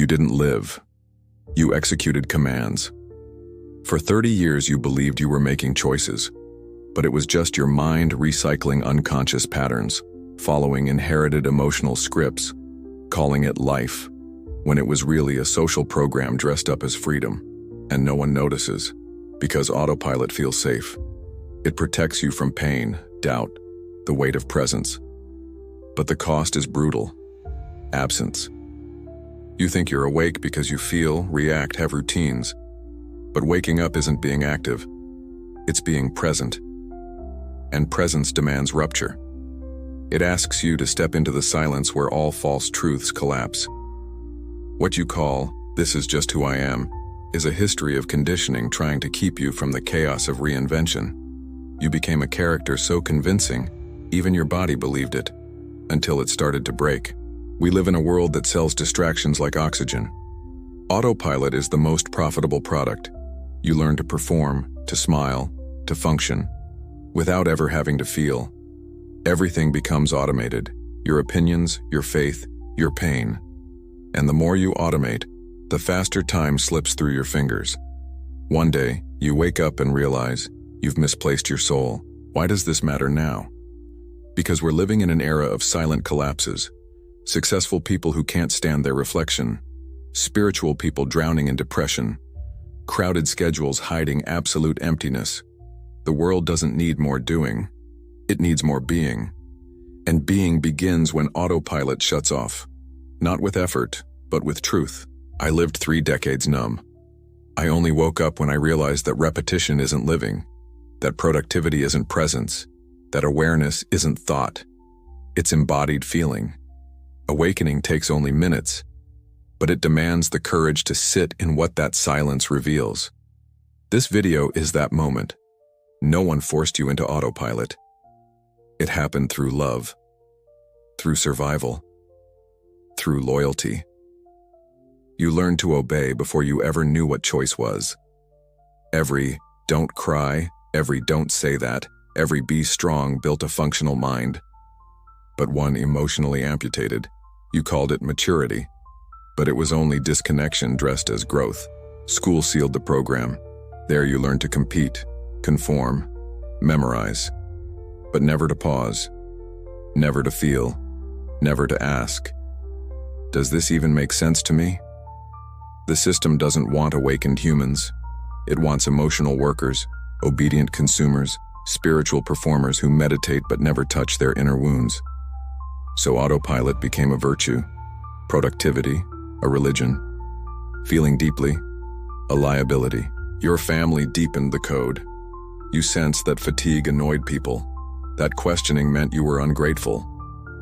You didn't live. You executed commands. For 30 years you believed you were making choices, but it was just your mind recycling unconscious patterns, following inherited emotional scripts, calling it life, when it was really a social program dressed up as freedom. And no one notices, because autopilot feels safe. It protects you from pain, doubt, the weight of presence. But the cost is brutal. Absence. You think you're awake because you feel, react, have routines. But waking up isn't being active. It's being present. And presence demands rupture. It asks you to step into the silence where all false truths collapse. What you call, "This is just who I am," is a history of conditioning trying to keep you from the chaos of reinvention. You became a character so convincing, even your body believed it, until it started to break. We live in a world that sells distractions like oxygen. Autopilot is the most profitable product. You learn to perform, to smile, to function, without ever having to feel. Everything becomes automated: your opinions, your faith, your pain. And the more you automate, the faster time slips through your fingers. One day, you wake up and realize you've misplaced your soul. Why does this matter now? Because we're living in an era of silent collapses. Successful people who can't stand their reflection, spiritual people drowning in depression, crowded schedules hiding absolute emptiness. The world doesn't need more doing, it needs more being. And being begins when autopilot shuts off. Not with effort, but with truth. I lived 3 decades numb. I only woke up when I realized that repetition isn't living, that productivity isn't presence, that awareness isn't thought. It's embodied feeling. Awakening takes only minutes, but it demands the courage to sit in what that silence reveals. This video is that moment. No one forced you into autopilot. It happened through love, through survival, through loyalty. You learned to obey before you ever knew what choice was. Every "don't cry," every "don't say that," every "be strong" built a functional mind, but one emotionally amputated. You called it maturity, but it was only disconnection dressed as growth. School sealed the program. There you learned to compete, conform, memorize, but never to pause, never to feel, never to ask, "Does this even make sense to me?" The system doesn't want awakened humans. It wants emotional workers, obedient consumers, spiritual performers who meditate but never touch their inner wounds. So autopilot became a virtue, productivity, a religion, feeling deeply, a liability. Your family deepened the code. You sensed that fatigue annoyed people, that questioning meant you were ungrateful,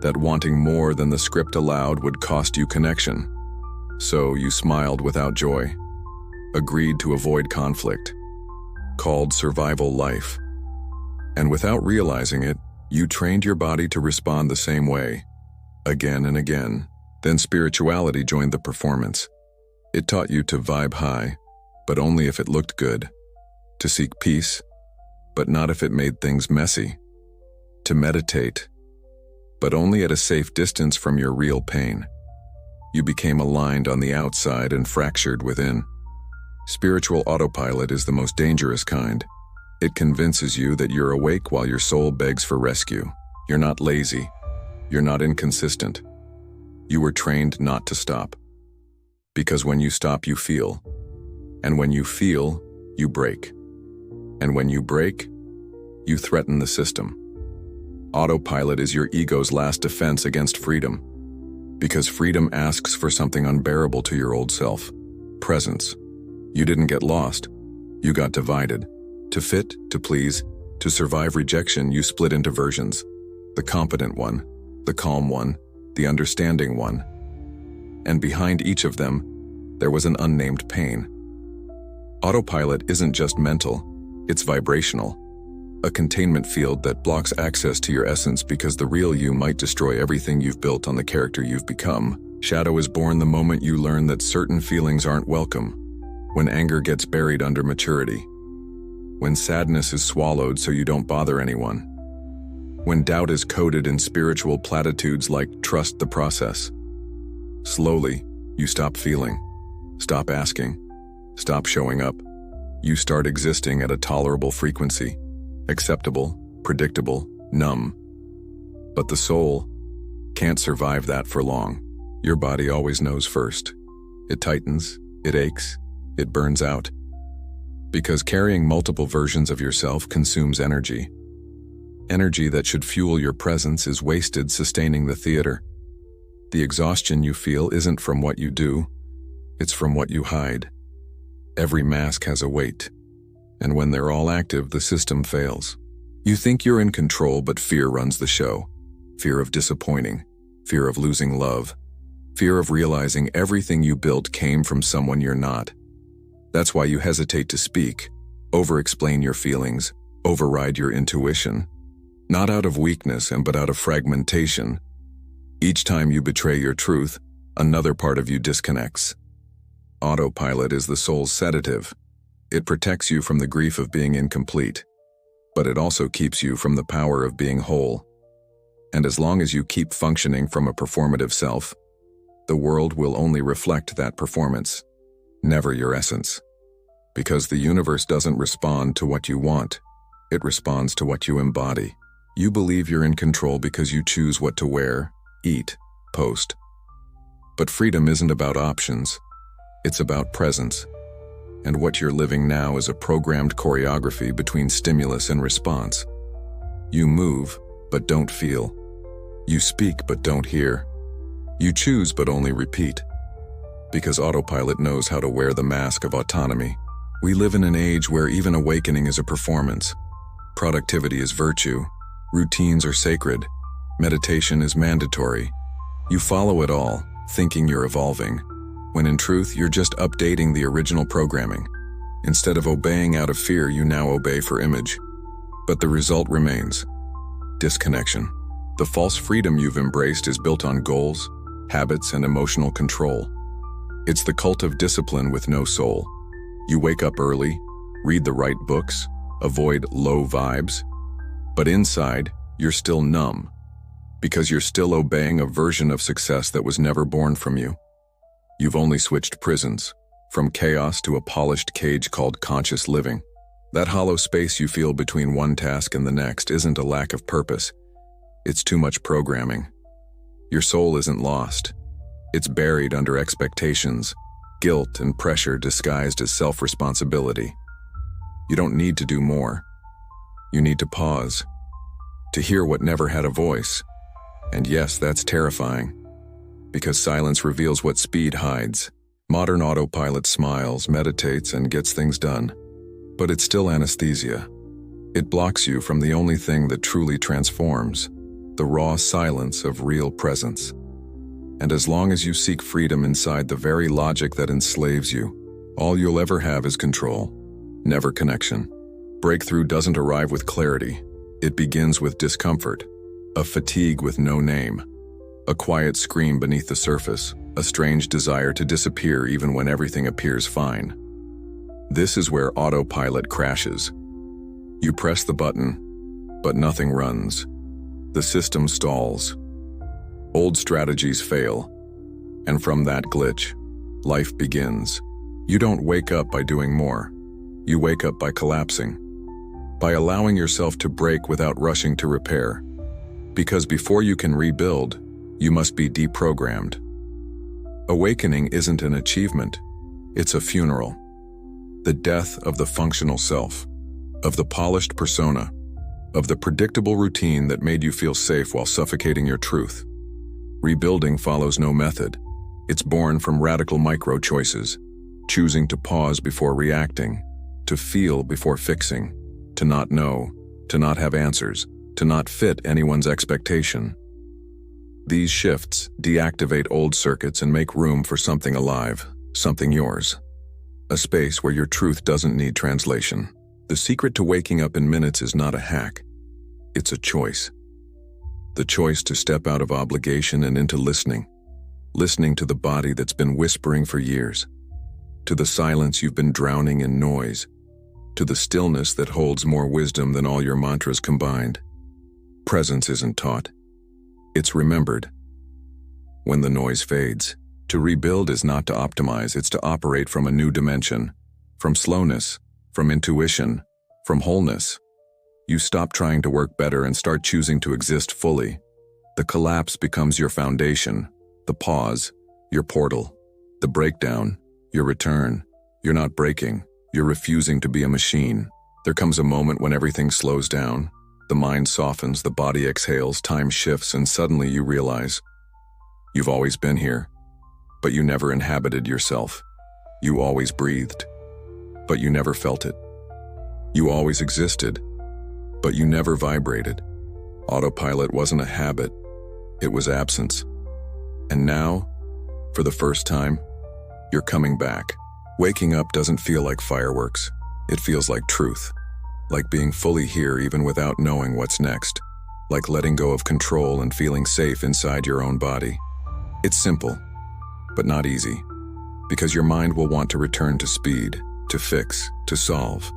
that wanting more than the script allowed would cost you connection. So you smiled without joy, agreed to avoid conflict, called survival life. And without realizing it, you trained your body to respond the same way, again and again. Then spirituality joined the performance. It taught you to vibe high, but only if it looked good. To seek peace, but not if it made things messy. To meditate, but only at a safe distance from your real pain. You became aligned on the outside and fractured within. Spiritual autopilot is the most dangerous kind. It convinces you that you're awake while your soul begs for rescue. You're not lazy. You're not inconsistent. You were trained not to stop. Because when you stop, you feel. And when you feel, you break. And when you break, you threaten the system. Autopilot is your ego's last defense against freedom. Because freedom asks for something unbearable to your old self. Presence. You didn't get lost. You got divided. To fit, to please, to survive rejection, you split into versions. The competent one, the calm one, the understanding one. And behind each of them, there was an unnamed pain. Autopilot isn't just mental, it's vibrational. A containment field that blocks access to your essence because the real you might destroy everything you've built on the character you've become. Shadow is born the moment you learn that certain feelings aren't welcome. When anger gets buried under maturity. When sadness is swallowed so you don't bother anyone. When doubt is coded in spiritual platitudes like "trust the process." Slowly, You stop feeling, stop asking, stop showing up. You start existing at a tolerable frequency, acceptable, predictable, numb. But the soul can't survive that for long. Your body always knows first. It tightens, it aches, it burns out. Because carrying multiple versions of yourself consumes energy. Energy that should fuel your presence is wasted sustaining the theater. The exhaustion you feel isn't from what you do, it's from what you hide. Every mask has a weight, and when they're all active, the system fails. You think you're in control, but fear runs the show. Fear of disappointing, fear of losing love, fear of realizing everything you built came from someone you're not. That's why you hesitate to speak, over-explain your feelings, override your intuition. Not out of weakness, but out of fragmentation. Each time you betray your truth, another part of you disconnects. Autopilot is the soul's sedative. It protects you from the grief of being incomplete, but it also keeps you from the power of being whole. And as long as you keep functioning from a performative self, the world will only reflect that performance, never your essence. Because the universe doesn't respond to what you want, it responds to what you embody. You believe you're in control because you choose what to wear, eat, post. But freedom isn't about options, it's about presence. And what you're living now is a programmed choreography between stimulus and response. You move, but don't feel. You speak, but don't hear. You choose, but only repeat. Because Autopilot knows how to wear the mask of autonomy. We live in an age where even awakening is a performance. Productivity is virtue. Routines are sacred. Meditation is mandatory. You follow it all, thinking you're evolving, when in truth you're just updating the original programming. Instead of obeying out of fear, you now obey for image. But the result remains: disconnection. The false freedom you've embraced is built on goals, habits, and emotional control. It's the cult of discipline with no soul. You wake up early, read the right books, avoid low vibes, but inside, you're still numb, because you're still obeying a version of success that was never born from you. You've only switched prisons, from chaos to a polished cage called conscious living. That hollow space you feel between one task and the next isn't a lack of purpose, it's too much programming. Your soul isn't lost. It's buried under expectations, guilt, and pressure disguised as self-responsibility. You don't need to do more. You need to pause, to hear what never had a voice. And yes, that's terrifying, because silence reveals what speed hides. Modern autopilot smiles, meditates, and gets things done. But it's still anesthesia. It blocks you from the only thing that truly transforms, the raw silence of real presence. And as long as you seek freedom inside the very logic that enslaves you, all you'll ever have is control, never connection. Breakthrough doesn't arrive with clarity. It begins with discomfort, a fatigue with no name, a quiet scream beneath the surface, a strange desire to disappear even when everything appears fine. This is where autopilot crashes. You press the button, but nothing runs. The system stalls. Old strategies fail, and from that glitch, life begins. You don't wake up by doing more. You wake up by collapsing, by allowing yourself to break without rushing to repair. Because before you can rebuild, you must be deprogrammed. Awakening isn't an achievement, it's a funeral. The death of the functional self, of the polished persona, of the predictable routine that made you feel safe while suffocating your truth. Rebuilding follows no method. It's born from radical micro-choices, choosing to pause before reacting, to feel before fixing, to not know, to not have answers, to not fit anyone's expectation. These shifts deactivate old circuits and make room for something alive, something yours. A space where your truth doesn't need translation. The secret to waking up in minutes is not a hack. It's a choice. The choice to step out of obligation and into listening. Listening to the body that's been whispering for years. To the silence you've been drowning in noise. To the stillness that holds more wisdom than all your mantras combined. Presence isn't taught. It's remembered. When the noise fades, To rebuild is not to optimize, it's to operate from a new dimension, from slowness, from intuition, from wholeness. You stop trying to work better and start choosing to exist fully. The collapse becomes your foundation, the pause, your portal, the breakdown, your return. You're not breaking, you're refusing to be a machine. There comes a moment when everything slows down, the mind softens, the body exhales, time shifts, and suddenly you realize you've always been here, but you never inhabited yourself. You always breathed, but you never felt it. You always existed, but you never vibrated. Autopilot wasn't a habit, it was absence. And now, for the first time, you're coming back. Waking up doesn't feel like fireworks. It feels like truth. Like being fully here even without knowing what's next. Like letting go of control and feeling safe inside your own body. It's simple, but not easy. Because your mind will want to return to speed, to fix, to solve.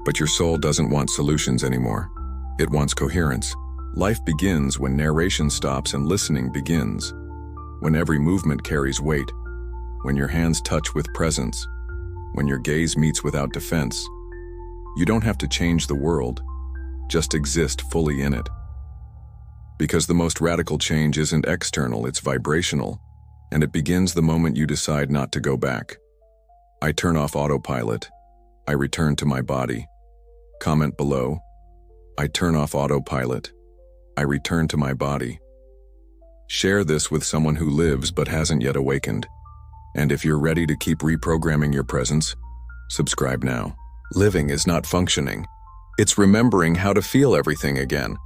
But your soul doesn't want solutions anymore. It wants coherence. Life begins when narration stops and listening begins. When every movement carries weight. When your hands touch with presence. When your gaze meets without defense. You don't have to change the world, just exist fully in it. Because the most radical change isn't external, it's vibrational, and it begins the moment you decide not to go back. I turn off autopilot. I return to my body. Comment below. I turn off autopilot. I return to my body. Share this with someone who lives but hasn't yet awakened. And if you're ready to keep reprogramming your presence, subscribe now. Living is not functioning. It's remembering how to feel everything again.